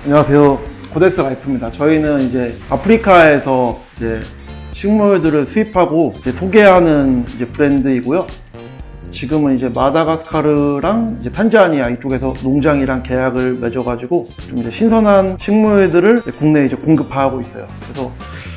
안녕하세요. 코덱스 라이프입니다. 저희는 이제 아프리카에서 이제 식물들을 수입하고 이제 소개하는 이제 브랜드이고요. 지금은 이제 마다가스카르랑 이제 탄자니아 이쪽에서 농장이랑 계약을 맺어가지고 좀 이제 신선한 식물들을 국내에 이제 공급하고 있어요. 그래서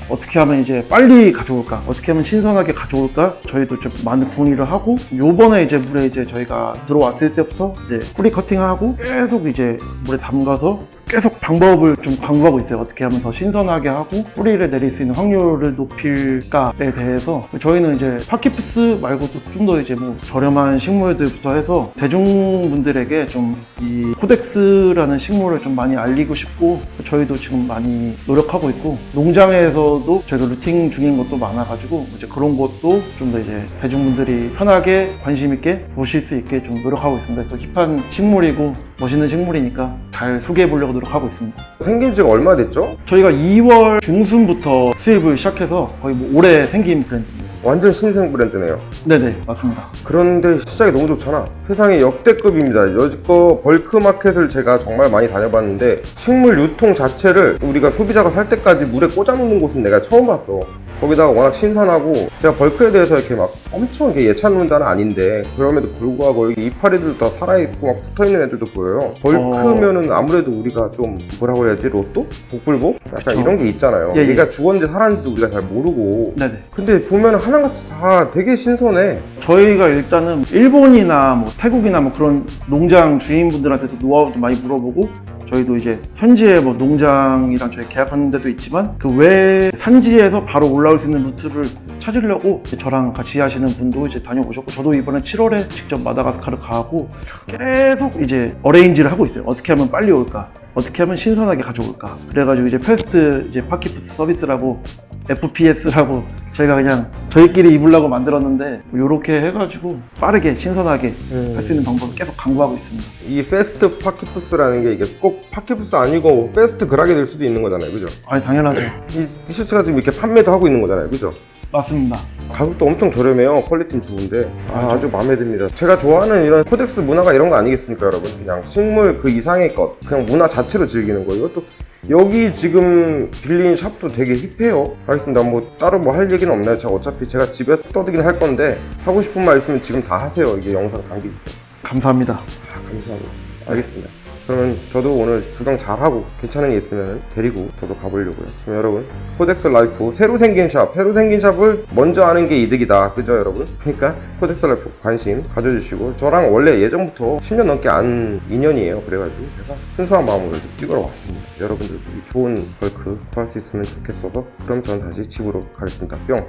어떻게 하면 이제 빨리 가져올까? 어떻게 하면 신선하게 가져올까? 저희도 좀 많은 궁리를 하고, 요번에 이제 물에 이제 저희가 들어왔을 때부터 이제 뿌리 커팅하고 계속 이제 물에 담가서 계속 방법을 좀 강구하고 있어요. 어떻게 하면 더 신선하게 하고 뿌리를 내릴 수 있는 확률을 높일까에 대해서. 저희는 이제 파키푸스 말고도 좀 더 이제 뭐 저렴한 식물들부터 해서 대중분들에게 좀 이 코덱스라는 식물을 좀 많이 알리고 싶고, 저희도 지금 많이 노력하고 있고, 농장에서도 저희가 루팅 중인 것도 많아가지고 이제 그런 것도 좀 더 이제 대중분들이 편하게 관심 있게 보실 수 있게 좀 노력하고 있습니다. 또 힙한 식물이고 멋있는 식물이니까 잘 소개해 보려고 노력하고 있습니다. 생긴 지가 얼마 됐죠? 저희가 2월 중순부터 수입을 시작해서 거의 뭐 올해 생긴 브랜드입니다. 완전 신생 브랜드네요. 네네, 맞습니다. 그런데 시작이 너무 좋잖아. 세상에 역대급입니다. 여지껏 벌크마켓을 제가 정말 많이 다녀봤는데 식물 유통 자체를 우리가 소비자가 살 때까지 물에 꽂아놓는 곳은 내가 처음 봤어. 거기다가 워낙 신선하고, 제가 벌크에 대해서 이렇게 막 엄청 이렇게 예찬하는 자는 아닌데 그럼에도 불구하고 여기 이파리들도 다 살아있고 막 붙어있는 애들도 보여요. 벌크면은 아무래도 우리가 좀 뭐라고 해야지, 로또? 복불복? 약간 그쵸. 이런 게 있잖아요. 예, 예. 얘가 죽었는지 살았는지도 우리가 잘 모르고. 네네. 근데 보면 하나같이 다 되게 신선해. 저희가 일단은 일본이나 뭐 태국이나 뭐 그런 농장 주인분들한테도 노하우도 많이 물어보고, 저희도 이제 현지에 뭐 농장이랑 저희 계약하는 데도 있지만 그 외 산지에서 바로 올라올 수 있는 루트를 찾으려고 저랑 같이 하시는 분도 이제 다녀오셨고, 저도 이번에 7월에 직접 마다가스카르 가고 계속 이제 어레인지를 하고 있어요. 어떻게 하면 빨리 올까? 어떻게 하면 신선하게 가져올까? 그래가지고 이제 패스트 이제 파키푸스 서비스라고, FPS라고 저희가 그냥 저희끼리 입으려고 만들었는데, 요렇게 해가지고 빠르게 신선하게 할 수 있는 방법을 계속 강구하고 있습니다. 이 패스트 파키푸스라는 게 이게 꼭 파키푸스 아니고 패스트 그라게 될 수도 있는 거잖아요, 그죠? 아니, 당연하죠. 이 티셔츠가 지금 이렇게 판매도 하고 있는 거잖아요, 그죠? 맞습니다. 가격도 엄청 저렴해요. 퀄리티는 좋은데 아주 마음에 듭니다. 제가 좋아하는 이런 코덱스 문화가 이런 거 아니겠습니까, 여러분? 그냥 식물 그 이상의 것, 그냥 문화 자체로 즐기는 거. 이것도 여기 지금 빌린 샵도 되게 힙해요. 알겠습니다. 뭐 따로 뭐 할 얘기는 없나요? 제가 어차피 제가 집에서 떠들긴 할 건데, 하고 싶은 말 있으면 지금 다 하세요. 이게 영상 당기기 때문에. 감사합니다. 감사합니다. 알겠습니다. 그러면 저도 오늘 구경 잘하고 괜찮은 게 있으면 데리고 저도 가보려고요. 그럼 여러분, 코덱스 라이프 새로 생긴 샵을 먼저 아는 게 이득이다, 그죠 여러분? 그러니까 코덱스 라이프 관심 가져주시고, 저랑 원래 예전부터 10년 넘게 안 인연이에요. 그래가지고 제가 순수한 마음으로 찍으러 왔습니다. 여러분들 좋은 벌크 구할 수 있으면 좋겠어서. 그럼 저는 다시 집으로 가겠습니다. 뿅.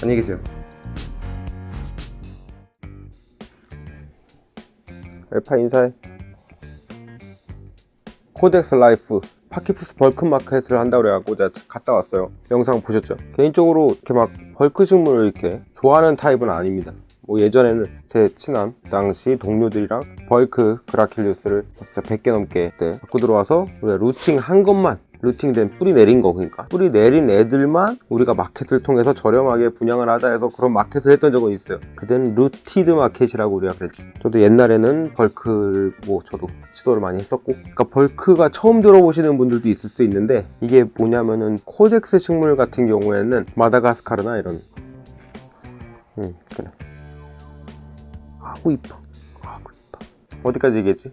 안녕히 계세요. 알파 인사해. 코덱스 라이프 파키푸스 벌크 마켓을 한다고 그래갖고 제가 갔다 왔어요. 영상 보셨죠? 개인적으로 이렇게 막 벌크 식물을 이렇게 좋아하는 타입은 아닙니다. 뭐 예전에는 제 친한 당시 동료들이랑 벌크 그라킬리우스를 진짜 100개 넘게 그때 갖고 들어와서 우리가 루팅 한 것만, 루팅된 뿌리 내린 거, 그러니까 뿌리 내린 애들만 우리가 마켓을 통해서 저렴하게 분양을 하자 해서 그런 마켓을 했던 적은 있어요. 그때는 루티드 마켓이라고 우리가 그랬죠. 저도 옛날에는 벌크를 뭐 저도 시도를 많이 했었고, 그러니까 벌크가 처음 들어보시는 분들도 있을 수 있는데, 이게 뭐냐면은 코덱스 식물 같은 경우에는 마다가스카르나 이런 그래. 아구 이뻐. 어디까지 얘기했지?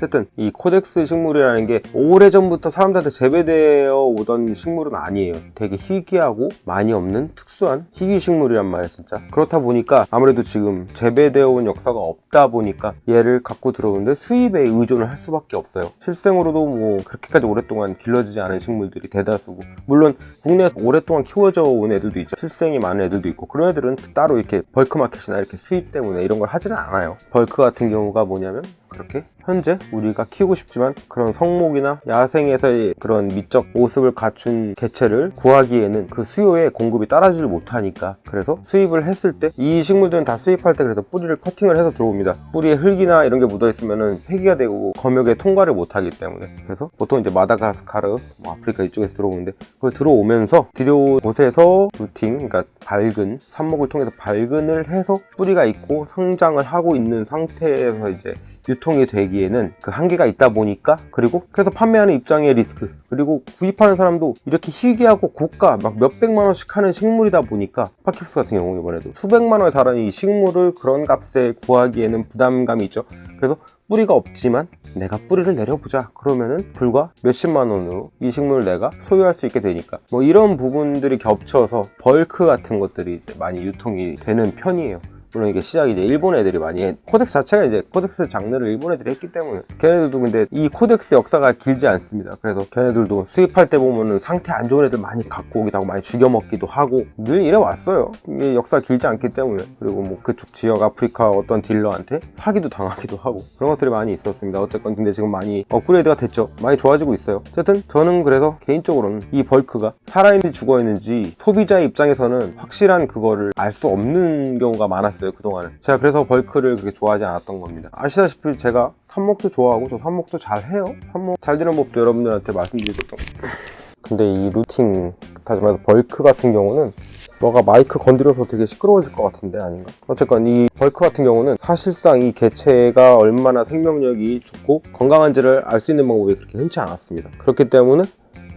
어쨌든 이 코덱스 식물이라는 게 오래전부터 사람들한테 재배되어 오던 식물은 아니에요. 되게 희귀하고 많이 없는 특수한 희귀 식물이란 말이에요, 진짜. 그렇다 보니까 아무래도 지금 재배되어 온 역사가 없다 보니까 얘를 갖고 들어오는데 수입에 의존을 할 수밖에 없어요. 실생으로도 뭐 그렇게까지 오랫동안 길러지지 않은 식물들이 대다수고, 물론 국내에서 오랫동안 키워져 온 애들도 있죠. 실생이 많은 애들도 있고, 그런 애들은 따로 이렇게 벌크마켓이나 이렇게 수입 때문에 이런 걸 하지는 않아요. 벌크 같은 경우가 뭐냐면 그렇게 현재 우리가 키우고 싶지만 그런 성목이나 야생에서의 그런 미적 모습을 갖춘 개체를 구하기에는 그 수요에 공급이 따라주지 못하니까, 그래서 수입을 했을 때 이 식물들은 다 수입할 때 그래서 뿌리를 커팅을 해서 들어옵니다. 뿌리에 흙이나 이런 게 묻어 있으면은 폐기가 되고 검역에 통과를 못하기 때문에, 그래서 보통 이제 마다가스카르, 아프리카 이쪽에서 들어오는데, 그걸 들어오면서 들여온 곳에서 루팅, 그러니까 발근, 삽목을 통해서 발근을 해서 뿌리가 있고 성장을 하고 있는 상태에서 이제 유통이 되기에는 그 한계가 있다 보니까, 그리고 그래서 판매하는 입장의 리스크, 그리고 구입하는 사람도 이렇게 희귀하고 고가 막 몇백만 원씩 하는 식물이다 보니까, 파키푸스 같은 경우 이번에도 수백만 원에 달하는 이 식물을 그런 값에 구하기에는 부담감이 있죠. 그래서 뿌리가 없지만 내가 뿌리를 내려보자 그러면은 불과 몇십만 원으로 이 식물을 내가 소유할 수 있게 되니까, 뭐 이런 부분들이 겹쳐서 벌크 같은 것들이 이제 많이 유통이 되는 편이에요. 물론 이게 시작이 이제 일본 애들이 많이 코덱스 자체가 이제 코덱스 장르를 일본 애들이 했기 때문에, 걔네들도 근데 이 코덱스 역사가 길지 않습니다. 그래서 걔네들도 수입할 때 보면은 상태 안 좋은 애들 많이 갖고 오기도 하고 많이 죽여먹기도 하고 늘 이래 왔어요. 이게 역사가 길지 않기 때문에. 그리고 뭐 그쪽 지역 아프리카 어떤 딜러한테 사기도 당하기도 하고 그런 것들이 많이 있었습니다. 어쨌건 근데 지금 많이 업그레이드가 됐죠. 많이 좋아지고 있어요. 어쨌든 저는 그래서 개인적으로는 이 벌크가 살아있는지 죽어있는지 소비자의 입장에서는 확실한 그거를 알 수 없는 경우가 많았어요. 그동안은 제가 그래서 벌크를 그렇게 좋아하지 않았던 겁니다. 아시다시피 제가 삽목도 좋아하고 저 삽목도 잘 해요. 삽목 잘 되는 법도 여러분들한테 말씀드렸던. 근데 이 루팅, 다시 말해서 벌크 같은 경우는 너가 마이크 건드려서 되게 시끄러워질 것 같은데 아닌가? 어쨌건 이 벌크 같은 경우는 사실상 이 개체가 얼마나 생명력이 좋고 건강한지를 알 수 있는 방법이 그렇게 흔치 않았습니다. 그렇기 때문에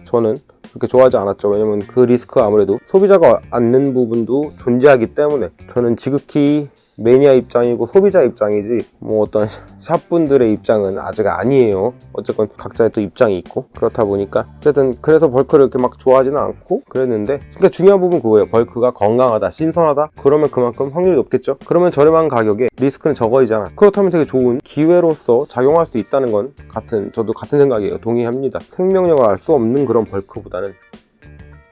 저는 그렇게 좋아하지 않았죠. 왜냐면 그 리스크가 아무래도 소비자가 안는 부분도 존재하기 때문에, 저는 지극히 매니아 입장이고 소비자 입장이지 뭐 어떤 샵분들의 입장은 아직 아니에요. 어쨌건 각자의 또 입장이 있고 그렇다 보니까, 어쨌든 그래서 벌크를 이렇게 막 좋아하지는 않고 그랬는데, 그러니까 중요한 부분 그거예요. 벌크가 건강하다, 신선하다, 그러면 그만큼 확률이 높겠죠. 그러면 저렴한 가격에 리스크는 적어이잖아. 그렇다면 되게 좋은 기회로서 작용할 수 있다는 건 저도 같은 생각이에요. 동의합니다. 생명력을 알 수 없는 그런 벌크보다는.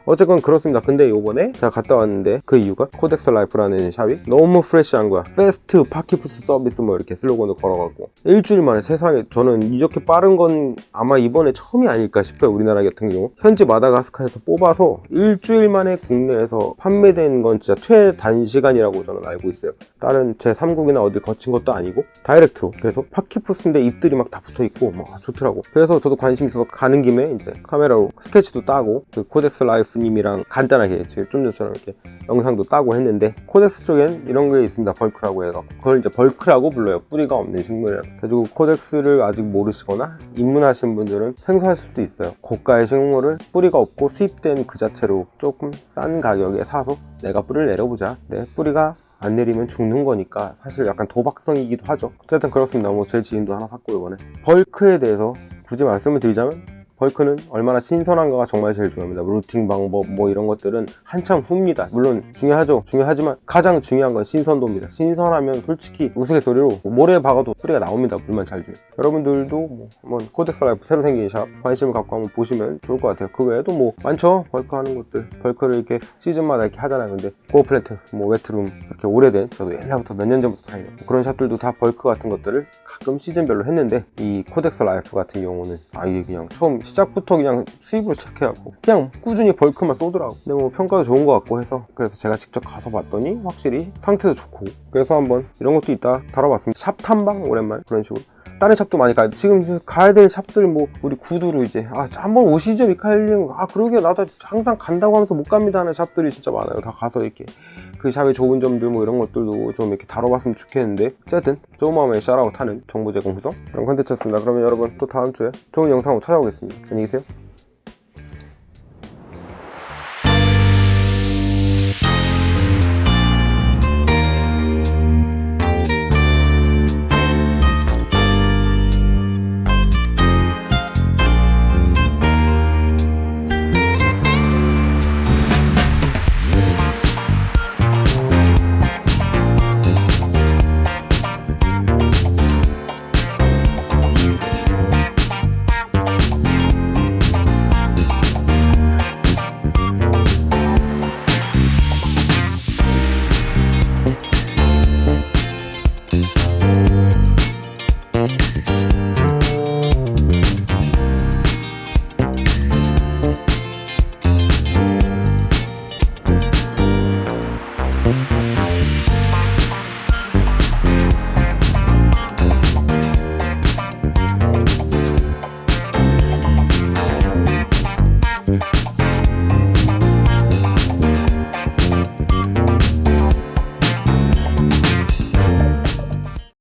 어쨌건 그렇습니다. 근데 요번에 제가 갔다 왔는데 그 이유가 코덱스 라이프라는 샵이 너무 프레시한 거야. 패스트 파키푸스 서비스 뭐 이렇게 슬로건을 걸어갖고 일주일 만에, 세상에 저는 이렇게 빠른 건 아마 이번에 처음이 아닐까 싶어요. 우리나라 같은 경우 현지 마다가스카르에서 뽑아서 일주일 만에 국내에서 판매된 건 진짜 최단시간이라고 저는 알고 있어요. 다른 제3국이나 어디 거친 것도 아니고 다이렉트로. 그래서 파키푸스인데 잎들이 막 다 붙어있고 막 좋더라고. 그래서 저도 관심 있어서 가는 김에 이제 카메라로 스케치도 따고 그 코덱스 라이프 님이랑 간단하게 좀 전처럼 이렇게 영상도 따고 했는데, 코덱스 쪽엔 이런 게 있습니다. 벌크라고 해서 그걸 이제 벌크라고 불러요. 뿌리가 없는 식물이라고. 그래가지고 코덱스를 아직 모르시거나 입문하신 분들은 생소하실 수도 있어요. 고가의 식물을 뿌리가 없고 수입된 그 자체로 조금 싼 가격에 사서 내가 뿌리를 내려보자. 내 뿌리가 안 내리면 죽는 거니까 사실 약간 도박성이기도 하죠. 어쨌든 그렇습니다. 뭐 제 지인도 하나 샀고, 이번에 벌크에 대해서 굳이 말씀을 드리자면, 벌크는 얼마나 신선한가가 정말 제일 중요합니다. 루팅 방법 뭐 이런 것들은 한참 후입니다. 물론 중요하죠. 중요하지만 가장 중요한 건 신선도입니다. 신선하면 솔직히 우스갯소리로 모래 박아도 뿌리가 나옵니다. 물만 잘 주면. 여러분들도 뭐 한번 코덱스 라이프 새로 생긴 샵 관심을 갖고 한번 보시면 좋을 것 같아요. 그 외에도 뭐 많죠. 벌크 하는 것들. 벌크를 이렇게 시즌마다 이렇게 하잖아요. 근데 고플랜트, 뭐 웨트룸, 이렇게 오래된, 저도 옛날부터 몇 년 전부터 다니는 그런 샵들도 다 벌크 같은 것들을 가끔 시즌별로 했는데, 이 코덱스 라이프 같은 경우는 아예 그냥 처음 시작부터 그냥 수입으로 체크하고 그냥 꾸준히 벌크만 쏘더라고. 근데 뭐 평가도 좋은 것 같고 해서, 그래서 제가 직접 가서 봤더니 확실히 상태도 좋고, 그래서 한번 이런 것도 있다 다뤄봤습니다. 샵 탐방 오랜만에 그런 식으로. 다른 샵도 많이 가요. 지금 가야 될 샵들 뭐 우리 구두로 이제 한번 오시죠 미카엘님, 그러게 나도 항상 간다고 하면서 못 갑니다 하는 샵들이 진짜 많아요. 다 가서 이렇게 그 샵의 좋은 점들 뭐 이런 것들도 좀 이렇게 다뤄봤으면 좋겠는데, 어쨌든 좋은 마음에 샤라웃 하는 정보 제공서 그런 컨텐츠였습니다. 그러면 여러분 또 다음 주에 좋은 영상으로 찾아오겠습니다. 안녕히 계세요.